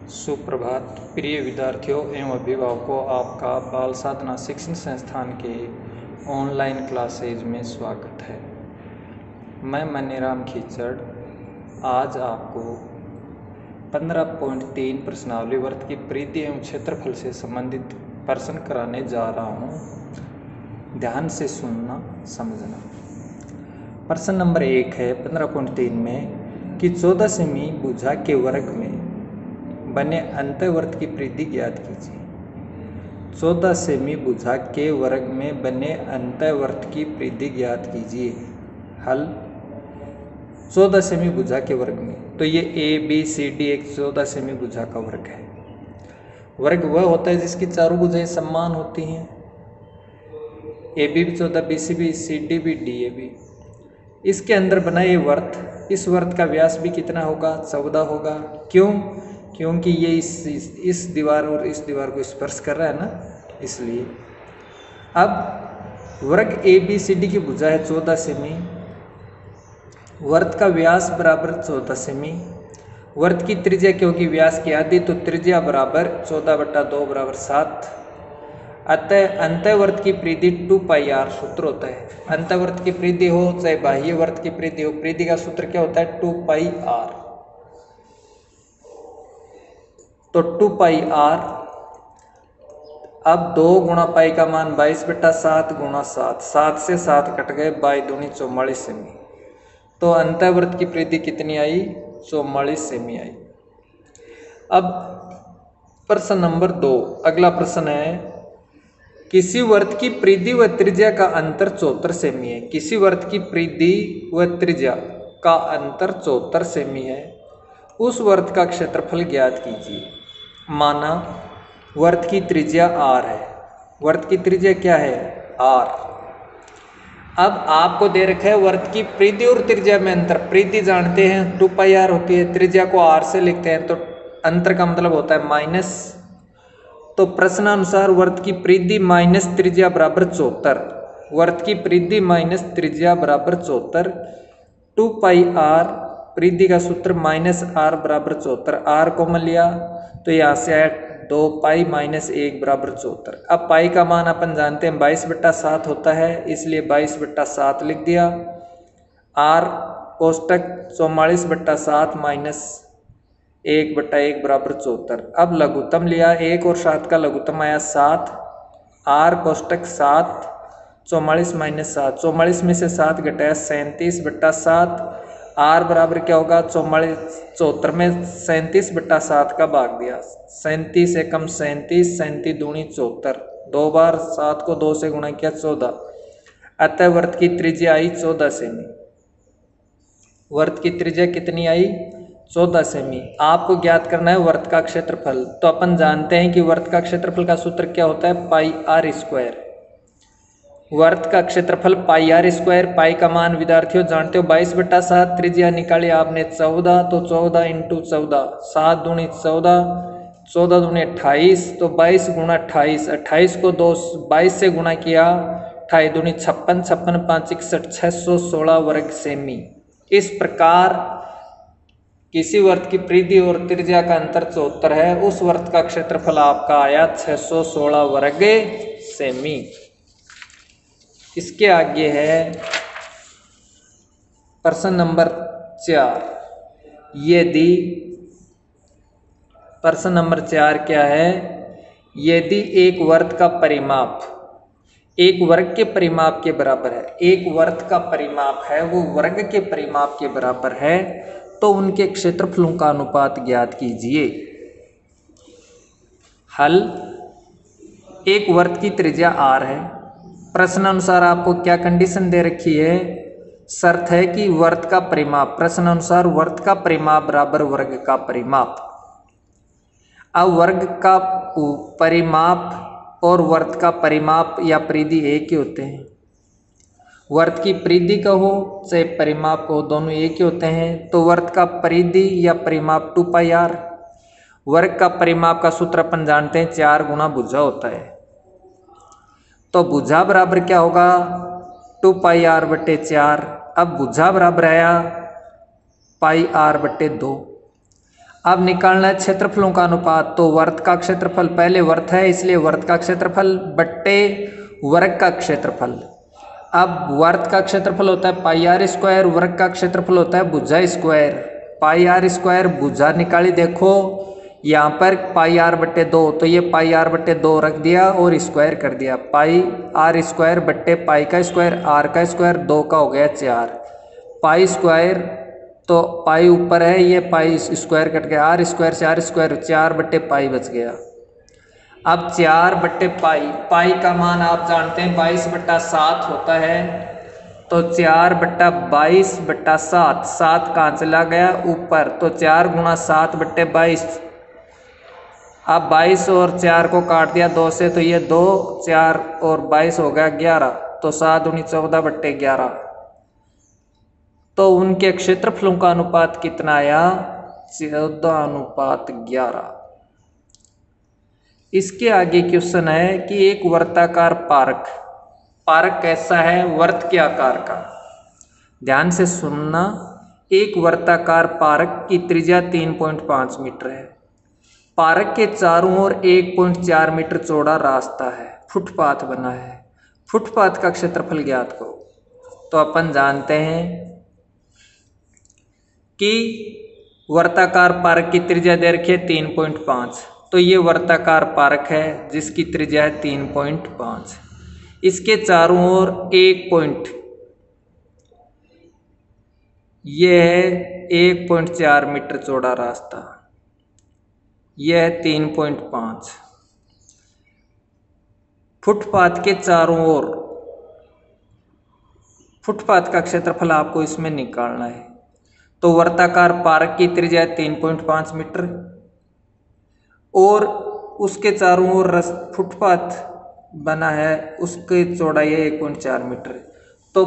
सुप्रभात प्रिय विद्यार्थियों एवं अभिभावकों, आपका बाल साधना शिक्षण संस्थान के ऑनलाइन क्लासेज में स्वागत है। मैं मनीराम खीचड़ आज आपको 15.3 प्रश्नावली वर्त की परिधि एवं क्षेत्रफल से संबंधित प्रश्न कराने जा रहा हूँ। ध्यान से सुनना समझना। प्रश्न नंबर 1 है 15.3 में कि 14 सेमी भुजा के वर्ग में बने अंतःवर्त की परिधि ज्ञात कीजिए। 14 सेमी भुजा के वर्ग में बने अंतःवर्त की परिधि ज्ञात कीजिए। हल 14 सेमी भुजा के वर्ग में, तो ये ABCD एक 14 सेमी भुजा का वर्ग है। वर्ग वह होता है जिसकी चारों भुजाएं समान होती हैं। AB भी 14, BC भी, CD भी, DA भी। इसके अंदर बना ये वर्त, इस वर्त का व्यास भी कितना होगा? 14 होगा। क्यों? क्योंकि ये इस दीवार और इस दीवार को स्पर्श कर रहा है ना, इसलिए। अब वर्ग ABCD की भुजा है 14 सेमी, वर्त का व्यास बराबर 14 सेमी, वर्त की त्रिज्या क्योंकि व्यास की आधी, तो त्रिज्या बराबर 14/2 बराबर 7। अतः अंतःवर्त की परिधि 2πr सूत्र होता है। अंतःवर्त की परिधि हो चाहे बाह्य वर्त की परिधि हो, परिधि का सूत्र क्या होता है? 2πr। तो 2πr, अब 2 गुणा पाई का मान 22/7 गुणा 7, 7 से 7 कट गए, 22×2 = 44 सेमी। तो अंतःवर्त की परिधि कितनी आई? 44 सेमी आई। अब प्रश्न नंबर 2, अगला प्रश्न है किसी वर्त की परिधि व त्रिज्या का अंतर 74 सेमी है। किसी वर्त की परिधि व त्रिज्या का अंतर 74 सेमी है, उस वर्त का क्षेत्रफल ज्ञात कीजिए। माना वर्त की त्रिज्या r है। वर्त की त्रिज्या क्या है? r। अब आपको दे रखा है वर्त की परिधि और त्रिज्या में अंतर। परिधि जानते हैं 2πr होती है, त्रिज्या को r से लिखते हैं, तो अंतर का मतलब होता है माइनस। तो प्रश्नानुसार वर्त की परिधि माइनस त्रिज्या बराबर 74। वर्त की परिधि माइनस त्रिज्या बराबर 74। 2πr, परिधि का सूत्र -r बराबर 74। r कॉमन लिया तो यहाँ से आया 2π - 1 बराबर 74। अब पाई का मान अपन जानते हैं 22/7 होता है, इसलिए 22/7 लिख दिया। r कोष्टक 44/7 - 1/1 बराबर 74। अब लघुत्तम लिया, 1 और 7 का लघुत्तम आया 7। r कोष्टक 7, 44 - 7, 44 में से 7 घटाया 37/7। r बराबर क्या होगा? 74 में 37/7 का भाग दिया, 37 एकम 37, 37 दूनी 74, 2 बार 7 को 2 से गुणा किया 14। अतः वर्त की त्रिज्या आई 14 सेमी। वर्त की त्रिज्या कितनी आई? 14 सेमी। आपको ज्ञात करना है वर्त का क्षेत्रफल। तो अपन जानते हैं कि वर्त का क्षेत्रफल का सूत्र क्या होता है? πr²। वर्त का क्षेत्रफल πr²। पाई का मान विद्यार्थियों जानते हो 22/7, त्रिज्या निकाली आपने 14, तो 14 × 14, 7 दूनी 14, 14 दूनी 28, तो 22 × 28, 28 को 22 से गुणा किया, 28 दूनी 56, 56 5 61, 616 वर्ग सेमी। इस प्रकार किसी वर्त की परिधि और त्रिज्या का अंतर 74 है, उस वर्त का क्षेत्रफल आपका आया 616 वर्ग सेमी। इसके आगे है प्रश्न नंबर 4। यदि प्रश्न नंबर 4 क्या है? यदि एक वर्त का परिमाप एक वर्ग के परिमाप के बराबर है, एक वर्त का परिमाप है वो वर्ग के परिमाप के बराबर है, तो उनके क्षेत्रफलों का अनुपात ज्ञात कीजिए। हल, एक वर्त की त्रिज्या r है। प्रश्नानुसार आपको क्या कंडीशन दे रखी है? शर्त है कि वर्त का परिमाप, प्रश्नानुसार वर्त का परिमाप बराबर वर्ग का परिमाप। अब वर्ग का परिमाप और वर्त का परिमाप या परिधि एक ही होते हैं। वर्त की परिधि कहो चाहे परिमाप कहो, दोनों एक ही होते हैं। तो वर्त का परिधि या परिमाप 2πr। वर्ग का परिमाप का सूत्र अपन जानते हैं 4 गुना भुजा होता है। तो भुजा बराबर क्या होगा? 2πr/4। अब भुजा बराबर आया πr/2। अब निकालना है क्षेत्रफलों का अनुपात। तो वर्त का क्षेत्रफल, पहले वर्त है इसलिए वर्त का क्षेत्रफल बट्टे वर्ग का क्षेत्रफल। अब वर्त का क्षेत्रफल होता है पाई आर स्क्वायर, वर्ग का क्षेत्रफल होता है भुजा स्क्वायर। पाई आर स्क्वायर भुजा निकाली, देखो यहाँ पर पाई आर बट्टे 2, तो ये पाई आर बट्टे 2 रख दिया और स्क्वायर कर दिया। पाई आर स्क्वायर बट्टे पाई का स्क्वायर आर का स्क्वायर 2 का हो गया 4। पाई स्क्वायर, तो पाई ऊपर है, ये पाई स्क्वायर कट गया, आर स्क्वायर से आर स्क्वायर 4 बट्टे पाई बच गया। अब 4 बट्टे पाई, पाई का मान आप जानते हैं 22/7 होता है। तो 4 बट्टा 22/7, 7 कहाँ चला गया ऊपर, तो 4 गुणा 7 बट्टे 22। अब 22 और 4 को काट दिया 2 से, तो ये 2, 4 और 22 हो गया 11। तो 7 दूनी 14 बट्टे 11। तो उनके क्षेत्रफलों का अनुपात कितना आया, 14:11। इसके आगे क्वेश्चन है कि एक वर्ताकार पार्क, पार्क कैसा है, वर्त के आकार का। ध्यान से सुनना, एक वर्ताकार पार्क की त्रिज्या 3.5 मीटर है। पार्क के चारों ओर 1.4 मीटर चौड़ा रास्ता है, फुटपाथ बना है। फुटपाथ का क्षेत्रफल ज्ञात करो। तो अपन जानते हैं कि वर्ताकार पार्क की त्रिज्या दे रखी है 3.5, तो ये वर्ताकार पार्क है जिसकी त्रिज्या है 3.5। इसके चारों ओर 1 पॉइंट, ये है 1.4 मीटर चौड़ा रास्ता, यह है 3.5। फुटपाथ के चारों ओर, फुटपाथ का क्षेत्रफल आपको इसमें निकालना है। तो वर्ताकार पार्क की त्रिज्या 3.5 मीटर और उसके चारों ओर फुटपाथ बना है, उसकी चौड़ाई है 1.4 मीटर। तो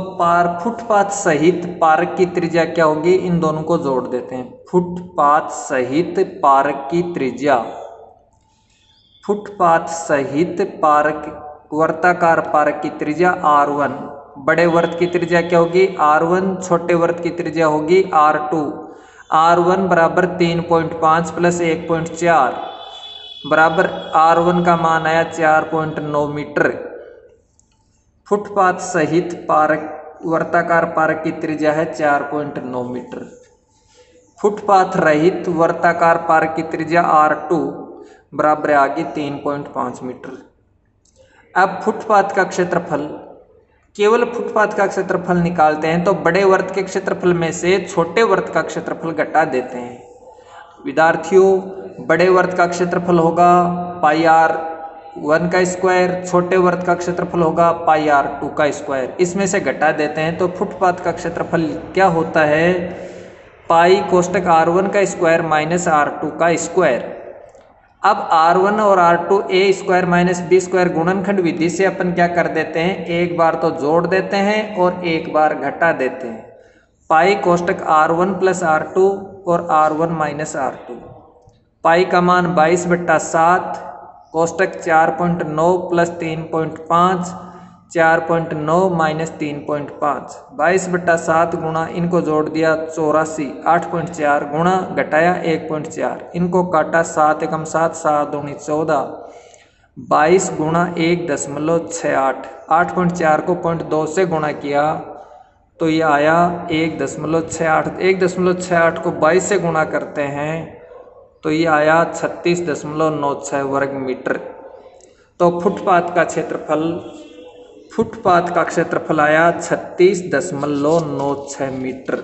फुटपाथ सहित पार्क की त्रिज्या क्या होगी, इन दोनों को जोड़ देते हैं। फुटपाथ सहित पार्क की त्रिज्या, फुटपाथ सहित पार्क, वर्ताकार पार्क की त्रिज्या R1। बड़े वर्त की त्रिज्या क्या होगी R1, छोटे वर्त की त्रिज्या होगी R2। R1 बराबर 3.5 प्लस 1.4 बराबर R1 का मान आया 4.9 मीटर। फुटपाथ सहित पार्क, वर्ताकार पार्क की त्रिज्या है 4.9 मीटर। फुटपाथ रहित वर्ताकार पार्क की त्रिज्या R2 बराबर आगे 3.5 मीटर। अब फुटपाथ का क्षेत्रफल, केवल फुटपाथ का क्षेत्रफल निकालते हैं तो बड़े वर्त के क्षेत्रफल में से छोटे वर्त का क्षेत्रफल घटा देते हैं। विद्यार्थियों, बड़े वर्त का क्षेत्रफल होगा पाई R1 का स्क्वायर, छोटे वर्त का क्षेत्रफल होगा पाई R2 का स्क्वायर। इसमें से घटा देते हैं तो फुटपाथ का क्षेत्रफल क्या होता है, पाई कोष्टक R1 का स्क्वायर माइनस R2 का स्क्वायर। अब R1 और R2 a square minus B square गुणनखंड विधि से अपन क्या कर देते हैं, एक बार तो जोड़ देते हैं और एक बार घटा देते हैं। पाई कोष्टक R1 प्लस R2 और R1 माइनस R2। पाई का मान 22/7, कोष्टक 4.9 प्लस 3.5, 4.9 माइनस 3.5, 22/7 गुणा, इनको जोड़ दिया 84, 8.4 गुणा घटाया 1.4, इनको काटा 7 एकम 7, 7 दूनी 14, 22 गुणा 1.68, 8.4 को 0.2 से गुणा किया तो ये आया 1.68। 1.68 को 22 से गुणा करते हैं तो ये आया 36.96 वर्ग मीटर। तो फुटपाथ का क्षेत्रफल, फुटपाथ का क्षेत्रफल आया 36.96 मीटर।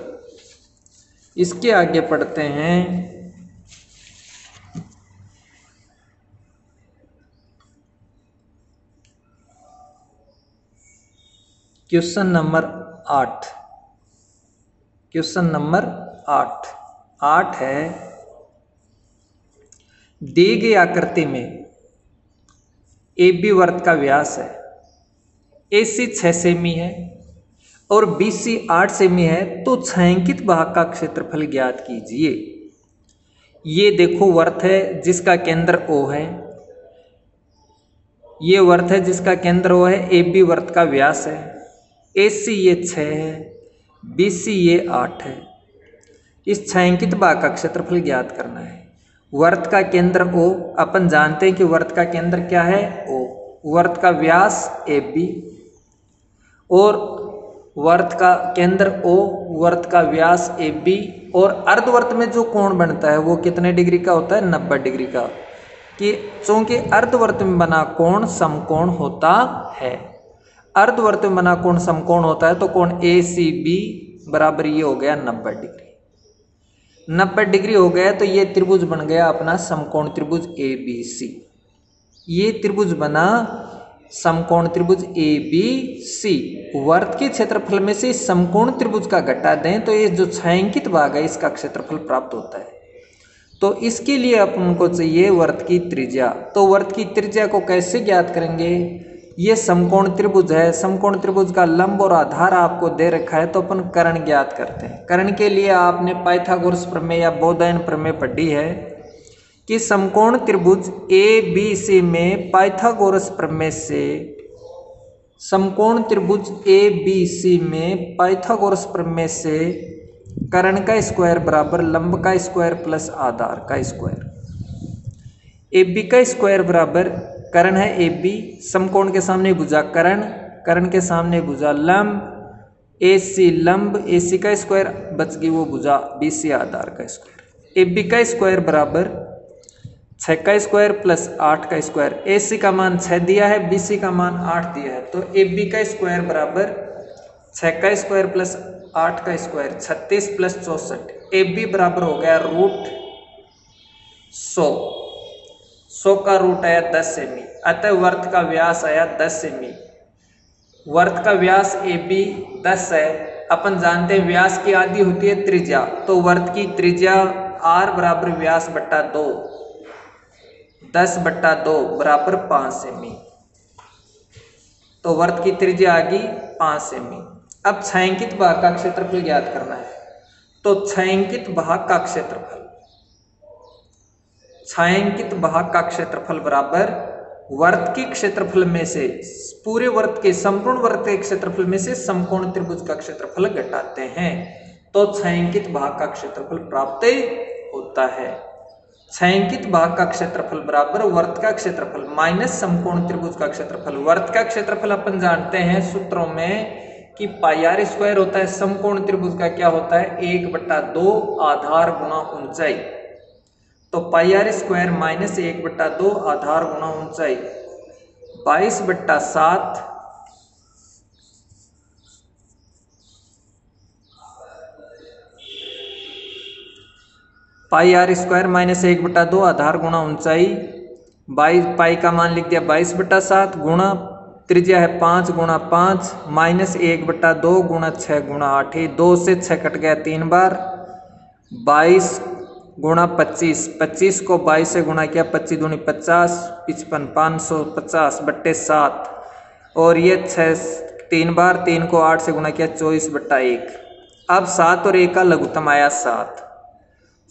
इसके आगे पढ़ते हैं क्वेश्चन नंबर 8। क्वेश्चन नंबर 8 है, दी गई आकृति में AB वर्त का व्यास है, AC 6 सेमी है और BC 8 सेमी है, तो छायांकित भाग का क्षेत्रफल ज्ञात कीजिए। ये देखो वर्त है जिसका केंद्र O है, ये वर्त है जिसका केंद्र O है, AB वर्त का व्यास है, AC ये 6 है, BC ये 8 है। इस छायांकित भाग का क्षेत्रफल ज्ञात करना है। वर्त का केंद्र O, अपन जानते हैं कि वर्त का केंद्र क्या है O, वर्त का व्यास AB और वर्त का केंद्र O, वर्त का व्यास AB और अर्धवर्त में जो कोण बनता है वो कितने डिग्री का होता है 90 डिग्री का, कि चूंकि अर्धवर्त में बना कोण समकोण होता है, अर्धवर्त में बना कोण समकोण होता है तो कोण ACB बराबर ये हो गया 90 डिग्री। 90 डिग्री हो गया तो ये त्रिभुज बन गया अपना समकोण त्रिभुज ABC। ये त्रिभुज बना समकोण त्रिभुज ABC। वर्त के क्षेत्रफल में से समकोण त्रिभुज का घटा दें तो ये जो छायांकित भाग है इसका क्षेत्रफल प्राप्त होता है। तो इसके लिए अपन को चाहिए वर्त की त्रिज्या। तो वर्त की त्रिज्या को कैसे ज्ञात करेंगे? ये समकोण त्रिभुज है, समकोण त्रिभुज का लंब और आधार आपको दे रखा है तो अपन कर्ण ज्ञात करते हैं। कर्ण के लिए आपने पाइथागोरस प्रमेय या बोधायन प्रमेय पढ़ी है कि समकोण त्रिभुज ABC में पाइथागोरस प्रमेय से, समकोण त्रिभुज ABC में पाइथागोरस प्रमेय से कर्ण का स्क्वायर बराबर लंब का स्क्वायर प्लस आधार का स्क्वायर। AB का स्क्वायर बराबर कर्ण है AB, समकोण के सामने भुजा कर्ण, कर्ण के सामने भुजा लंब, AC लंब, AC का स्क्वायर बच गई वो भुजा BC आधार का स्क्वायर। AB का स्क्वायर बराबर 6 का स्क्वायर प्लस 8 का स्क्वायर। AC का मान 6 दिया है, BC का मान 8 दिया है, तो AB का स्क्वायर बराबर 6 का स्क्वायर प्लस 8 का स्क्वायर 36 प्लस 64। AB बराबर हो गया रूट 100, 100 का रूट आया 10 सेमी, अतः वर्त का व्यास आया 10 सेमी। वर्त का व्यास AB 10 है, अपन जानते हैं व्यास की आधी होती है त्रिज्या, तो वर्त की त्रिज्या R बराबर व्यास बट्टा 2, 10 बट्टा 2 बराबर 5 सेमी। तो वर्त की त्रिज्या आ गई 5 सेमी। अब छायांकित भाग का क्षेत्रफल ज्ञात करना है। तो छायांकित भाग का क्षेत्रफल, छायांकित भाग का क्षेत्रफल बराबर वर्त के क्षेत्रफल में से, पूरे वर्त के, संपूर्ण वर्त के क्षेत्रफल में से समकोण त्रिभुज का क्षेत्रफल घटाते हैं तो छायांकित भाग का क्षेत्रफल प्राप्त होता है। छायांकित भाग का क्षेत्रफल बराबर वर्त का क्षेत्रफल माइनस समकोण त्रिभुज का क्षेत्रफल। वर्त का क्षेत्रफल अपन जानते हैं सूत्रों में कि पाई स्क्वायर होता है, समकोण त्रिभुज का क्या होता है 1/2 आधार गुणा ऊंचाई। तो पाई स्क्वायर माइनस 1/2 आधार गुणा ऊंचाई 22/7 पाई आर स्क्वायर माइनस 1/2 आधार गुणा ऊंचाई 22, पाई का मान लिख दिया 22/7 गुणा त्रिज्या है 5 गुणा 5 माइनस 1/2 गुणा 6 गुणा 8, 2 से 6 कट गया 3 बार, 22 गुणा 25, 25 को 22 से गुणा किया 25 दूनी 50, 55 550/7 और ये 6 3 बार, 3 को 8 से गुणा किया 24/1। अब 7 और 1 का लघुत्तम आया 7,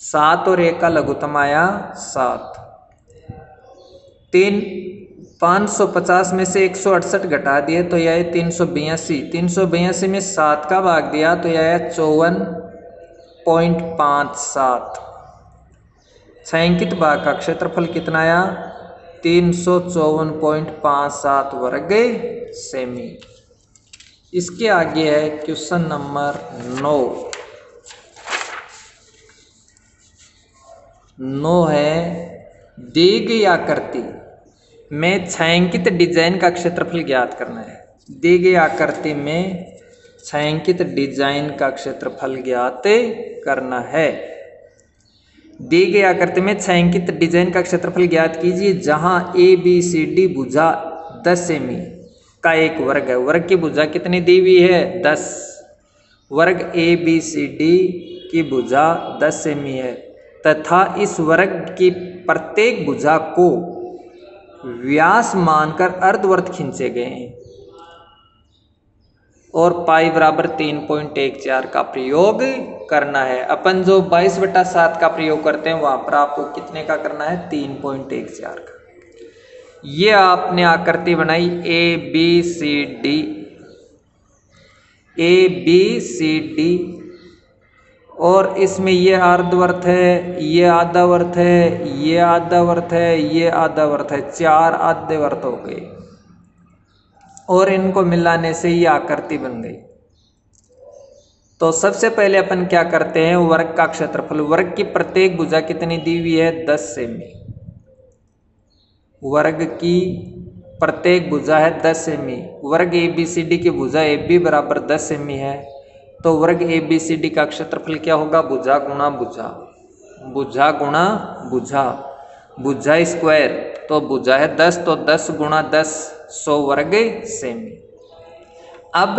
7 और 1 का लघुत्तम आया 7। 550 में से 168 घटा दिए तो यह 382, 382 में 7 का भाग दिया तो यह 54.57। छायांकित भाग का क्षेत्रफल कितना आया 354.57 वर्ग सेमी। इसके आगे है क्वेश्चन नंबर 9 है दी गई आकृति में छायांकित डिजाइन का क्षेत्रफल ज्ञात करना है। दी गई आकृति में छायांकित डिजाइन का क्षेत्रफल ज्ञात करना है। दी गई आकृति में छायांकित डिजाइन का क्षेत्रफल ज्ञात कीजिए जहां ABCD भुजा 10 सेमी का एक वर्ग है। वर्ग की भुजा कितनी दी हुई है 10, वर्ग ABCD की भुजा 10 सेमी है तथा इस वर्ग की प्रत्येक भुजा को व्यास मानकर अर्धवर्त खींचे गए हैं और पाई बराबर 3.14 का प्रयोग करना है। अपन जो 22/7 का प्रयोग करते हैं वहां पर आपको कितने का करना है 3.14 का। ये आपने आकृति बनाई ABCD और इसमें ये अर्धवर्त है, ये आधा वर्त है, ये आधा वर्त है, ये आधा वर्त है, 4 आधे वर्त हो गए और इनको मिलाने से ये आकृति बन गई। तो सबसे पहले अपन क्या करते हैं, वर्ग का क्षेत्रफल। वर्ग की प्रत्येक भुजा कितनी दी हुई है, 10 सेमी। वर्ग की प्रत्येक भुजा है 10 सेमी। वर्ग ABCD की भुजा AB बराबर 10 सेमी है, तो वर्ग ABCD का क्षेत्रफल क्या होगा, भुजा गुणा भुजा, भुजा गुणा भुजा, भुजा स्क्वायर, तो भुजा है 10, तो 10 गुणा 10 100 वर्ग सेमी। अब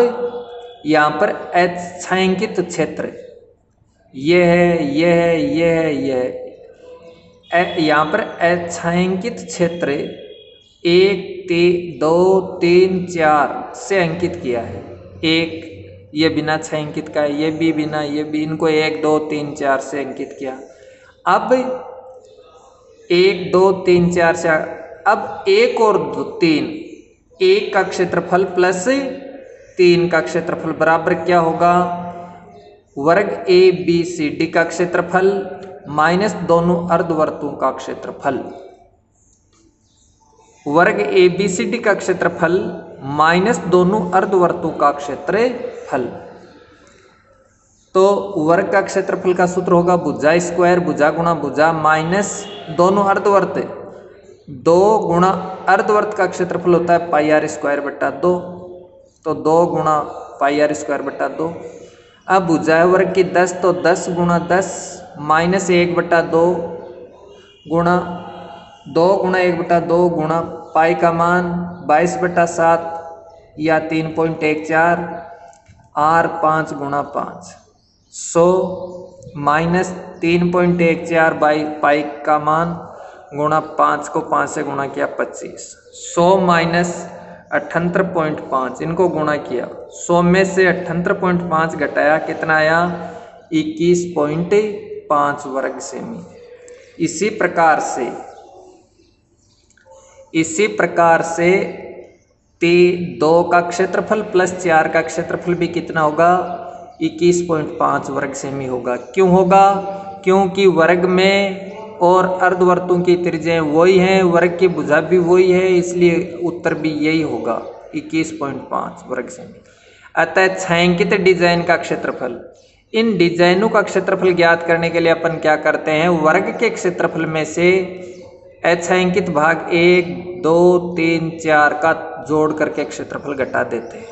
यहाँ पर छायांकित क्षेत्र ये है, ये है, ये है, ये है। यहाँ पर छायांकित क्षेत्र 1 2 3 4 से अंकित किया है। एक ये बिना छायांकित का है, ये भी बिना, ये भी, इनको 1 2 3 4 से अंकित किया। अब 1 2 3 4 से, अब 1 और 3, 1 का क्षेत्रफल प्लस 3 का क्षेत्रफल बराबर क्या होगा, वर्ग ABCD का क्षेत्रफल माइनस दोनों अर्धवर्तों का क्षेत्रफल। वर्ग ABCD का क्षेत्रफल माइनस दोनों अर्धवर्तों का क्षेत्रफल। तो वर्ग का क्षेत्रफल का सूत्र होगा भुजा स्क्वायर, भुजा गुणा भुजा माइनस दोनों अर्धवर्त, 2 गुणा अर्धवर्त का क्षेत्रफल होता है पाई आर स्क्वायर बट्टा 2, तो 2 गुणा पाई आर स्क्वायर बट्टा 2। अब भुजा है वर्ग की 10, तो 10 गुणा 10 माइनस 1 बट्टा 2 गुणा 2 गुणा 1 बट्टा 2 गुणा पाई का मान 22 बट्टा 7 या 3.14 आर 5 गुणा 5, 100 माइनस 3.14 बाई पाई का मान गुणा 5 को 5 से गुणा किया 25, 100 माइनस 78.5, इनको गुणा किया, 100 में से 78.5 घटाया, कितना आया 21.5 वर्ग सेमी। इसी प्रकार से 2 का क्षेत्रफल प्लस 4 का क्षेत्रफल भी कितना होगा, 21.5 वर्ग सेमी होगा। क्यों होगा, क्योंकि वर्ग में और अर्धवर्तों की त्रिज्याएं वही हैं, वर्ग की भुजा भी वही है, इसलिए उत्तर भी यही होगा 21.5 वर्ग सेमी। अतः छायांकित डिजाइन का क्षेत्रफल, इन डिजाइनों का क्षेत्रफल ज्ञात करने के लिए अपन क्या करते हैं, वर्ग के क्षेत्रफल में से अछायांकित भाग 1 2 3 4 का जोड़ करके क्षेत्रफल घटा देते हैं।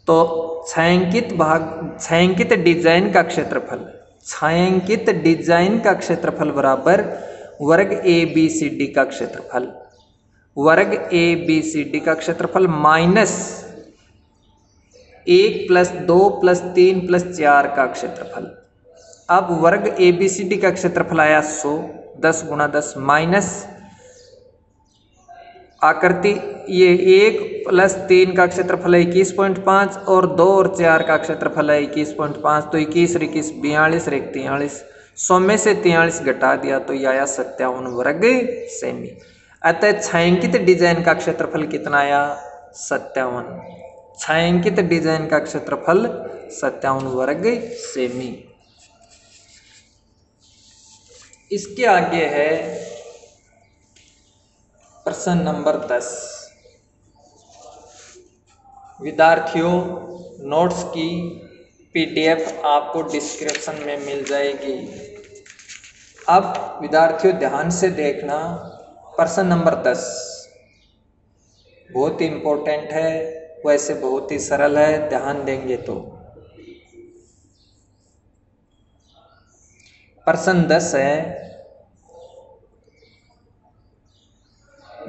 तो छायांकित डिजाइन का क्षेत्रफल, छायांकित डिजाइन का क्षेत्रफल बराबर वर्ग ABCD का क्षेत्रफल, वर्ग ABCD का क्षेत्रफल माइनस 1 प्लस 2 प्लस 3 प्लस 4 का क्षेत्रफल। अब वर्ग ABCD का क्षेत्रफल आया 100, 10 गुणा 10 माइनस आकृति ये 1 प्लस 3 का क्षेत्रफल है 21.5 और 2 और 4 का क्षेत्रफल है 21.5, तो 21 और 21 42 और 1 43, 100 में से 43 घटा दिया तो यह आया 57 वर्ग सेमी। अतः छायांकित डिजाइन का क्षेत्रफल कितना आया, 57। छायांकित डिजाइन का क्षेत्रफल 57 वर्ग सेमी। इसके आगे है प्रश्न नंबर 10। विद्यार्थियों, नोट्स की PDF आपको डिस्क्रिप्शन में मिल जाएगी। अब विद्यार्थियों ध्यान से देखना, प्रश्न नंबर 10 बहुत ही इम्पोर्टेंट है, वैसे बहुत ही सरल है, ध्यान देंगे तो। प्रश्न 10 है,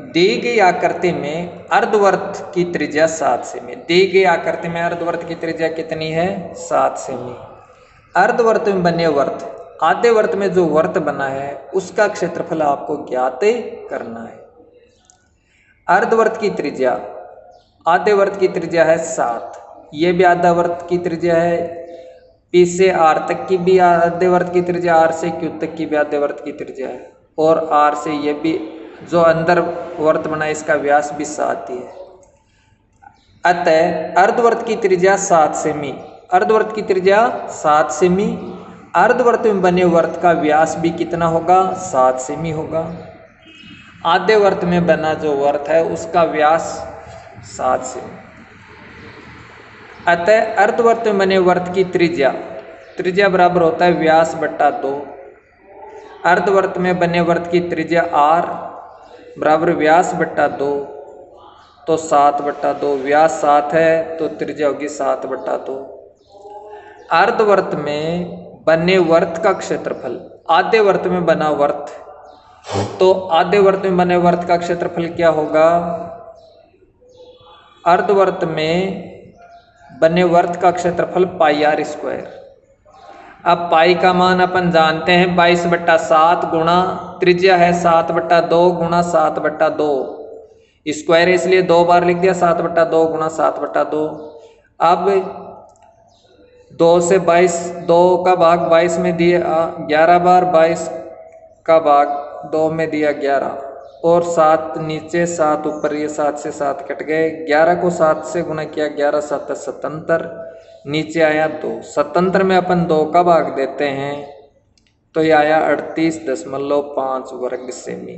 दी गई आकृति में अर्धवर्त की त्रिज्या 7 सेमी। दी गई आकृति में अर्धवर्त की त्रिज्या कितनी है, 7 सेमी। अर्धवर्त में बने वर्त, आधे वर्त में जो वर्त बना है उसका क्षेत्रफल आपको ज्ञात करना है। अर्धवर्त की त्रिज्या, आधे वर्त की त्रिज्या है 7, ये भी आधा वर्त की त्रिज्या है, P से R तक की भी आधे वर्त की त्रिज्या, R से Q तक की भी आधे वर्त की त्रिज्या है, और R से ये भी जो अंदर वर्त बना इसका व्यास भी 7 ही है। अतः अर्धवर्त की त्रिज्या 7 सेमी, अर्धवर्त की त्रिज्या 7 सेमी अर्धवर्त में बने वर्त का व्यास भी कितना होगा? 7 सेमी होगा। आधे वर्त में बना जो वर्त है उसका व्यास 7 सेमी। अतः अर्धवर्त में बने वर्त की त्रिज्या बराबर होता है व्यास बट्टा 2। अर्धवर्त में बने वर्त की त्रिज्या r बराबर व्यास बट्टा 2, तो 7/2। व्यास 7 है तो त्रिज्या होगी 7/2। अर्धवर्त में बने वर्त का क्षेत्रफल, आधे वर्त में बना वर्त, तो आधे वर्त में बने वर्त का क्षेत्रफल क्या होगा? अर्धवर्त में बने वर्त का क्षेत्रफल पाई r स्क्वायर। अब पाई का मान अपन जानते हैं 22/7 गुणा त्रिज्या है 7/2 गुणा 7/2 स्क्वायर, इसलिए 2 बार लिख दिया 7/2 गुणा 7/2। अब 2 से 22, 2 का भाग 22 में दिया 11 बार, 22 का भाग 2 में दिया 11, और 7 नीचे 7 ऊपर, ये 7 से 7 कट गए। 11 को 7 से गुणा किया, 11 7 77, नीचे आया 2। 77 में अपन 2 का भाग देते हैं तो ये आया 38.5 वर्ग सेमी।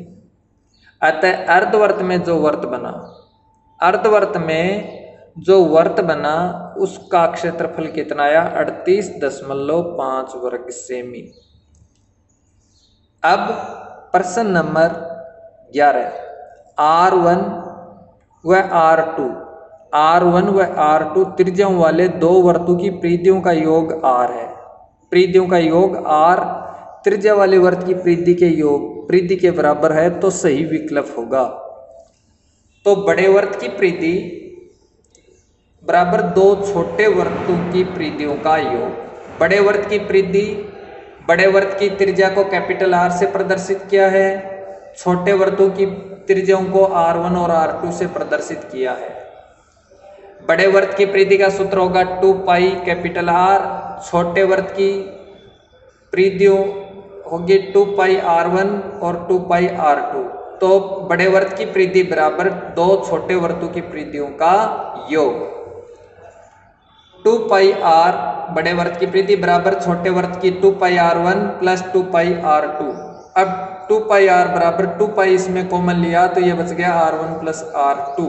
अतः अर्धवर्त में जो वर्त बना, अर्धवर्त में जो वर्त बना उसका क्षेत्रफल कितना आया? 38.5 वर्ग सेमी। अब प्रश्न नंबर 11, R1 व R1 व R2 त्रिज्याओं वाले दो वर्तों की परिधियों का योग R है। परिधियों का योग R त्रिज्या वाले वर्त की परिधि के बराबर है, तो सही विकल्प होगा। तो बड़े वर्त की परिधि बराबर दो छोटे वर्तों की परिधियों का योग। बड़े वर्त की परिधि, बड़े वर्त की त्रिज्या को कैपिटल R से प्रदर्शित किया है, छोटे वर्तों की त्रिज्याओं को R1 और R2 से प्रदर्शित किया है। बड़े वर्त की परिधि का सूत्र होगा 2 पाई कैपिटल R, छोटे वर्त की परिधियों होगी 2 पाई R1 और 2 पाई R2। तो बड़े वर्त की परिधि बराबर दो छोटे वर्तों की परिधियों का योग। 2 पाई R बड़े वर्त की परिधि बराबर छोटे वर्त की 2 पाई R1 प्लस 2 पाई R2। अब 2 पाई R बराबर 2 पाई इसमें कॉमन लिया तो ये बच गया R1 प्लस R2।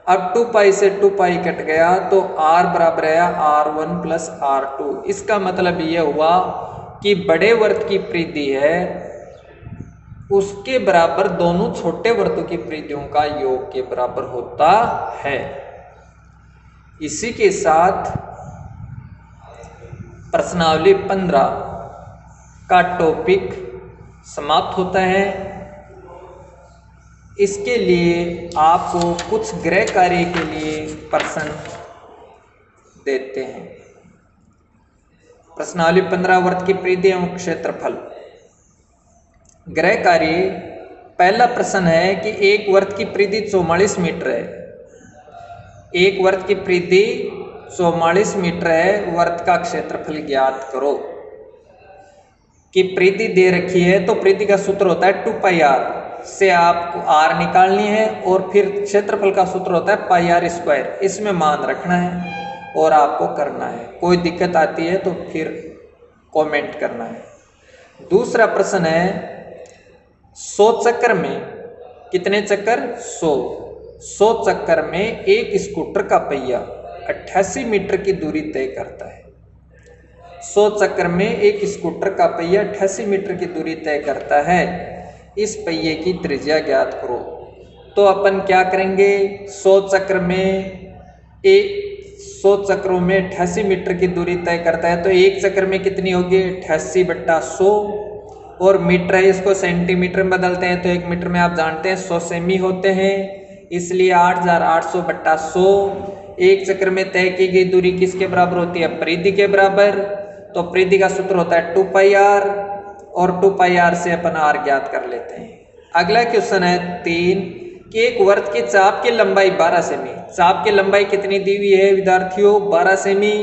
अब 2 पाई से 2 पाई कट गया तो R बराबर आया R1 प्लस R2। इसका मतलब ये हुआ कि बड़े वर्त की परिधि है उसके बराबर दोनों छोटे वर्तों की परिधियों का योग के बराबर होता है। इसी के साथ प्रश्नावली 15 का टॉपिक समाप्त होता है। इसके लिए आपको कुछ गृह कार्य के लिए प्रश्न देते हैं। प्रश्नावली 15 वर्त की परिधि एवं क्षेत्रफल। गृह कार्य पहला प्रश्न है कि एक वर्त की परिधि 44 मीटर है। एक वर्त की परिधि 44 मीटर है, वर्त का क्षेत्रफल ज्ञात करो। कि परिधि दे रखी है तो परिधि का सूत्र होता है 2 पाई R से आपको R निकालनी है, और फिर क्षेत्रफल का सूत्र होता है पाई R स्क्वायर। इसमें मान रखना है और आपको करना है। कोई दिक्कत आती है तो फिर कमेंट करना है। दूसरा प्रश्न है 100 चक्कर में कितने चक्कर? 100 चक्कर में एक स्कूटर का पहिया 88 मीटर की दूरी तय करता है। 100 चक्कर में एक स्कूटर का पहिया 88 मीटर की दूरी तय करता है। इस पहिए की त्रिज्या ज्ञात करो। तो अपन क्या करेंगे? 100 चक्र में 100 चक्रों में 88 मीटर की दूरी तय करता है, तो एक चक्र में कितनी होगी? 88/100, और मीटर है इसको सेंटीमीटर में बदलते हैं तो एक मीटर में आप जानते हैं 100 सेमी होते हैं, इसलिए 8800/100। एक चक्र में तय की गई दूरी किसके बराबर होती है? परिधि के बराबर। तो परिधि का सूत्र होता है 2 पाई R, और 2 पाई R से अपन R ज्ञात कर लेते हैं। अगला क्वेश्चन है 3 कि एक वर्त के चाप की लंबाई 12 सेमी। चाप की लंबाई कितनी दी हुई है विद्यार्थियों? 12 सेमी,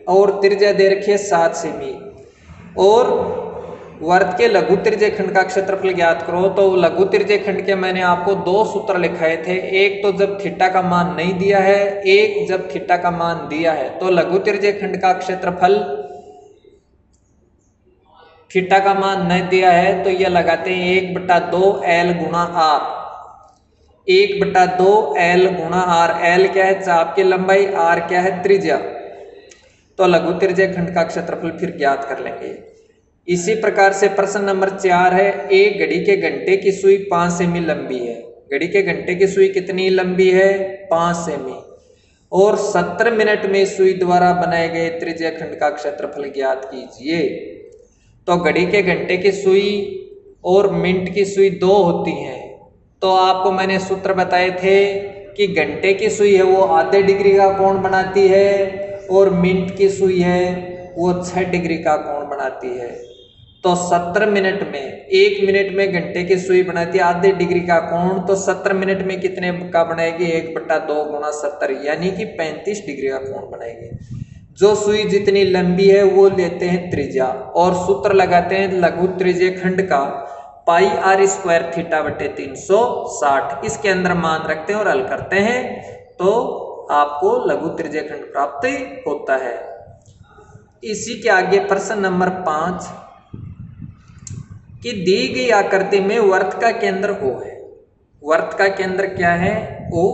और त्रिज्या दे रखी है 7 सेमी। और वर्त के लघु त्रिज्य खंड का क्षेत्रफल ज्ञात करो। तो लघु त्रिज्य खंड के मैंने आपको दो सूत्र लिखाए थे, एक तो जब थीटा का मान नहीं दिया है, एक जब थीटा का मान दिया है। तो लघु त्रिज्य खंड का क्षेत्रफल थीटा का मान नहीं दिया है तो ये लगाते हैं 1/2 L गुणा R। 1/2 L गुणा R। L क्या है? चाप की लंबाई, R क्या है? त्रिज्या। तो लघु त्रिज्या खंड का क्षेत्रफल फिर ज्ञात कर लेंगे। इसी प्रकार से प्रश्न नंबर 4 है, एक घड़ी के घंटे की सुई 5 सेमी लंबी है। घड़ी के घंटे की सुई कितनी लंबी है? 5 सेमी। और 70 मिनट में सुई द्वारा बनाए गए त्रिज्या खंड का क्षेत्रफल ज्ञात कीजिए। तो घड़ी के घंटे की सुई और मिनट की सुई दो होती हैं। तो आपको मैंने सूत्र बताए थे कि घंटे की सुई है वो आधे डिग्री का कोण बनाती है और मिनट की सुई है वो 6 डिग्री का कोण बनाती है। तो 70 मिनट में, 1 मिनट में घंटे की सुई बनाती है आधे डिग्री का कोण, तो 70 मिनट में कितने का बनाएगी? 1/2 गुणा 70 यानी कि 35 डिग्री का कोण बनाएगी। जो सुई जितनी लंबी है वो लेते हैं त्रिज्या और सूत्र लगाते हैं लघु त्रिज्या खंड का πr² θ/360। इसके अंदर मान रखते हैं और हल करते हैं तो आपको लघु त्रिज्या खंड प्राप्त होता है। इसी के आगे प्रश्न नंबर 5 कि दी गई आकृति में वर्त का केंद्र O है। वर्त का केंद्र क्या है? O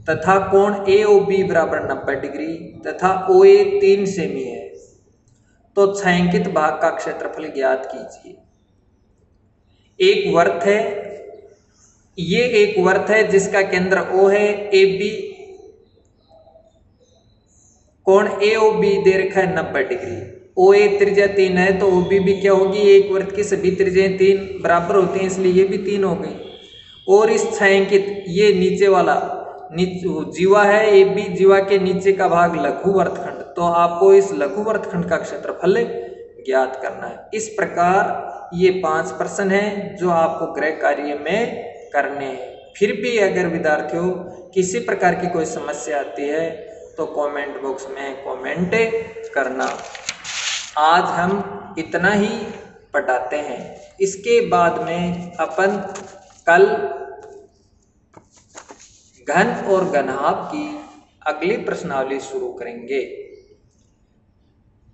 तथा कोण AOB बराबर 90 डिग्री तथा OA 3 सेमी है। तो छायांकित भाग का क्षेत्रफल ज्ञात कीजिए। एक वर्त है, ये एक वर्त है जिसका केंद्र O है। AB कोण AOB दे रखा है 90 डिग्री। OA त्रिज्या 3 है तो OB भी क्या होगी? एक वर्त की सभी त्रिज्याएं 3 बराबर होती हैं, इसलिए ये भी 3 हो गई। और इस छायांकित ये नीचे वाला जीवा है, AB जीवा के नीचे का भाग लघु वर्तखंड। तो आपको इस लघु वर्तखंड का क्षेत्रफल ज्ञात करना है। इस प्रकार ये 5 प्रश्न हैं जो आपको गृह कार्य में करने हैं। फिर भी अगर विद्यार्थियों किसी प्रकार की कोई समस्या आती है तो कमेंट बॉक्स में कमेंट करना। आज हम इतना ही पढ़ाते हैं। इसके बाद में अपन कल घन और घनाभ की अगली प्रश्नावली शुरू करेंगे।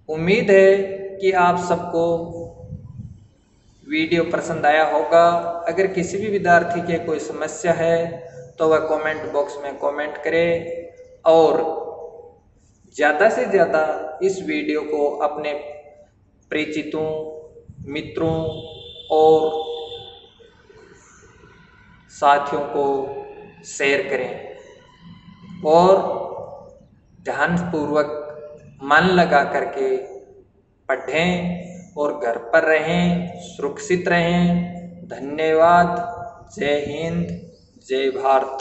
उम्मीद है कि आप सबको वीडियो पसंद आया होगा। अगर किसी भी विद्यार्थी के कोई समस्या है तो वह कमेंट बॉक्स में कमेंट करे और ज़्यादा से ज़्यादा इस वीडियो को अपने परिचितों, मित्रों और साथियों को शेयर करें और ध्यानपूर्वक मन लगा करके पढ़ें और घर पर रहें, सुरक्षित रहें। धन्यवाद। जय हिंद, जय भारत।